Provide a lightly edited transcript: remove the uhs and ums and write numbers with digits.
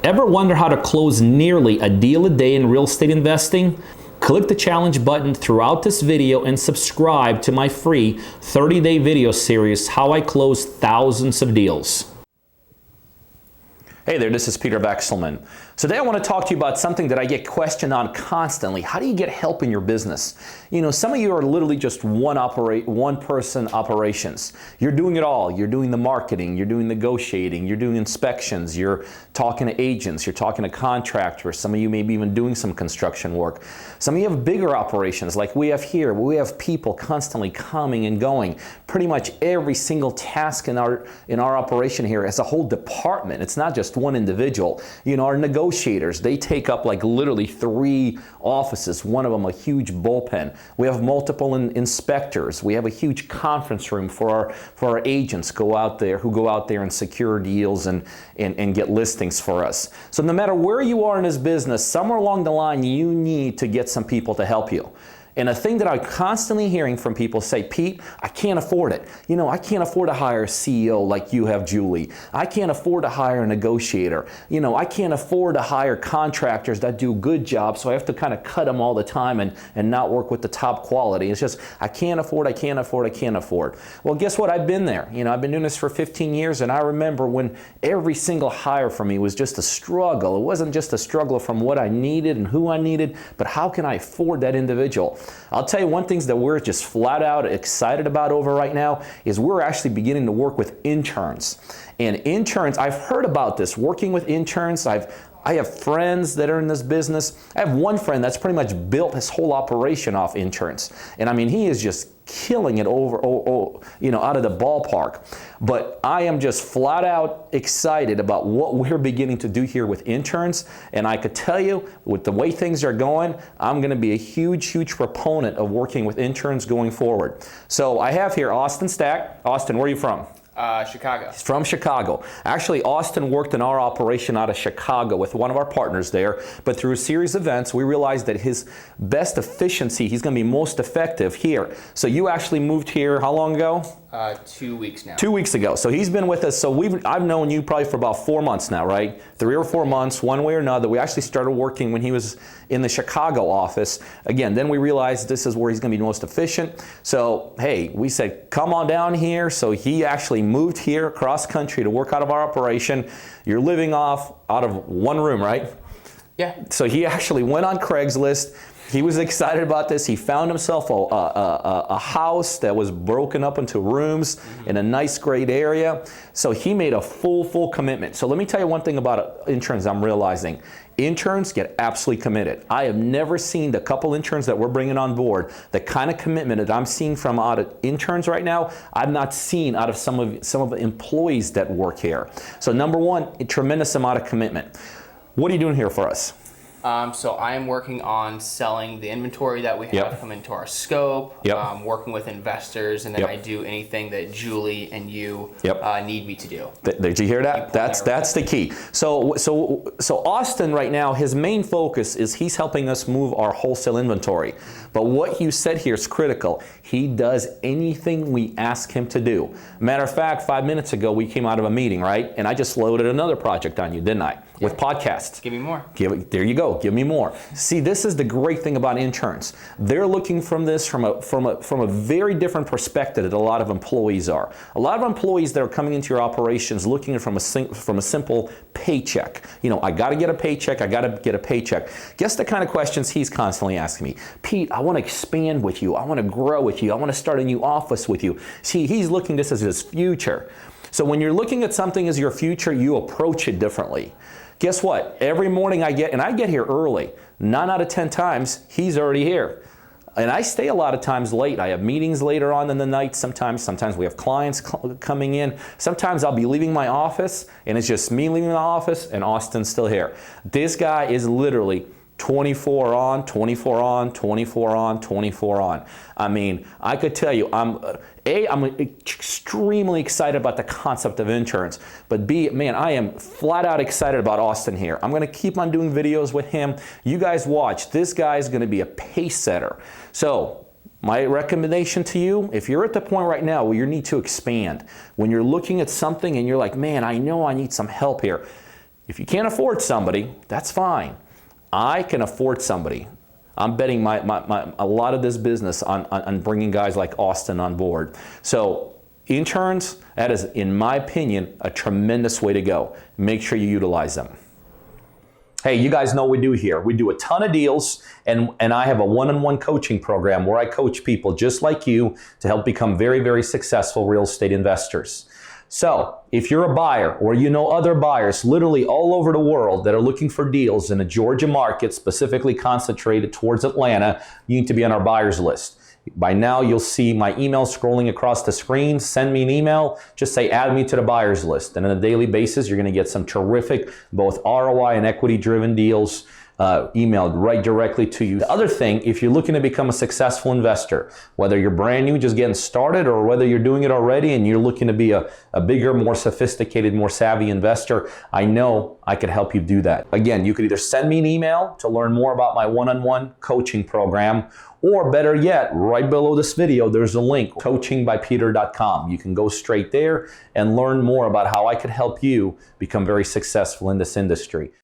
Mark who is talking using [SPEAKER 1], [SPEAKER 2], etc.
[SPEAKER 1] Ever wonder how to close nearly a deal a day in real estate investing? Click the challenge button throughout this video and subscribe to my free 30-day video series, How I Close Thousands of Deals. Hey there, this is Peter Vekselman. Today I want to talk to you about something that I get questioned on constantly. How do you get help in your business? You know, some of you are literally just one-person operations. You're doing it all. You're doing the marketing, you're doing negotiating, you're doing inspections, you're talking to agents, you're talking to contractors. Some of you may be even doing some construction work. Some of you have bigger operations like we have here, where we have people constantly coming and going. Pretty much every single task in our operation here has a whole department. It's not just one individual. You know, our negotiators, they take up like literally 3 offices, one of them a huge bullpen. We have multiple inspectors. We have a huge conference room for our agents who go out there and secure deals and get listings for us. So no matter where you are in this business, somewhere along the line you need to get some people to help you. And a thing that I'm constantly hearing from people say, Pete, I can't afford it. You know, I can't afford to hire a CEO like you have, Julie. I can't afford to hire a negotiator. You know, I can't afford to hire contractors that do good jobs, so I have to kind of cut them all the time and not work with the top quality. It's just, I can't afford. Well, guess what? I've been there. You know, I've been doing this for 15 years, and I remember when every single hire for me was just a struggle. It wasn't just a struggle from what I needed and who I needed, but how can I afford that individual? I'll tell you one thing that we're just flat out excited about over right now is we're actually beginning to work with interns. And interns, I've heard about this, working with interns. I have friends that are in this business. I have one friend that's pretty much built his whole operation off interns. And I mean, he is just killing it out of the ballpark. But I am just flat out excited about what we're beginning to do here with interns. And I could tell you, with the way things are going, I'm going to be a huge proponent of working with interns going forward. So I have here Austin Stack. Austin, where are you from?
[SPEAKER 2] Chicago.
[SPEAKER 1] He's from Chicago. Actually, Austin worked in our operation out of Chicago with one of our partners there, but through a series of events, we realized that his best efficiency, he's going to be most effective here. So you actually moved here how long ago?
[SPEAKER 2] 2 weeks now.
[SPEAKER 1] 2 weeks ago. So he's been with us. So I've known you probably for about 4 months now, right? 3 or 4 months, one way or another. We actually started working when he was in the Chicago office. Again, then we realized this is where he's going to be most efficient. So, hey, we said, come on down here. So he actually moved here across country to work out of our operation. You're living out of one room, right?
[SPEAKER 2] Yeah.
[SPEAKER 1] So he actually went on Craigslist. He was excited about this. He found himself a house that was broken up into rooms in a nice, great area. So he made a full commitment. So let me tell you one thing about interns I'm realizing. Interns get absolutely committed. I have never seen the couple interns that we're bringing on board, the kind of commitment that I'm seeing from out of interns right now, I've not seen out of some of the employees that work here. So number one, a tremendous amount of commitment. What are you doing here for us?
[SPEAKER 2] So I am working on selling the inventory that we have come into our scope, working with investors, and then I do anything that Julie and you need me to do.
[SPEAKER 1] Did you hear that? That's the key. So Austin right now, his main focus is he's helping us move our wholesale inventory. But what you said here is critical. He does anything we ask him to do. Matter of fact, 5 minutes ago we came out of a meeting, right? And I just loaded another project on you, didn't I? With podcasts.
[SPEAKER 2] Give me more.
[SPEAKER 1] There you go. Give me more. See, this is the great thing about interns. They're looking from this from a very different perspective that a lot of employees are. A lot of employees that are coming into your operations looking from a simple paycheck. You know, I got to get a paycheck. I got to get a paycheck. Guess the kind of questions he's constantly asking me. Pete, I want to expand with you. I want to grow with you. I want to start a new office with you. See, he's looking at this as his future. So when you're looking at something as your future, you approach it differently. Guess what? Every morning I get here early. 9 out of 10 times, he's already here. And I stay a lot of times late. I have meetings later on in the night sometimes. Sometimes we have clients coming in. Sometimes I'll be leaving my office, and it's just me leaving the office, and Austin's still here. This guy is literally 24 on, 24 on, 24 on, 24 on. I mean, I could tell you, I'm extremely excited about the concept of interns, but B, man, I am flat out excited about Austin here. I'm gonna keep on doing videos with him. You guys watch, this guy is gonna be a pace setter. So, my recommendation to you, if you're at the point right now where you need to expand, when you're looking at something and you're like, man, I know I need some help here, If you can't afford somebody, that's fine. I can afford somebody. I'm betting a lot of this business on bringing guys like Austin on board. So interns, that is, in my opinion, a tremendous way to go. Make sure you utilize them. Hey, you guys know what we do here. We do a ton of deals, and I have a one-on-one coaching program where I coach people just like you to help become very, very successful real estate investors. So if you're a buyer or you know other buyers literally all over the world that are looking for deals in the Georgia market, specifically concentrated towards Atlanta, you need to be on our buyers list. By now, you'll see my email scrolling across the screen. Send me an email. Just say, add me to the buyers list. And on a daily basis, you're going to get some terrific, both ROI and equity-driven deals emailed right directly to you. The other thing, if you're looking to become a successful investor, whether you're brand new, just getting started, or whether you're doing it already and you're looking to be a bigger, more sophisticated, more savvy investor, I know I could help you do that. Again, you could either send me an email to learn more about my one-on-one coaching program, or better yet, right below this video, there's a link, coachingbypeter.com. You can go straight there and learn more about how I could help you become very successful in this industry.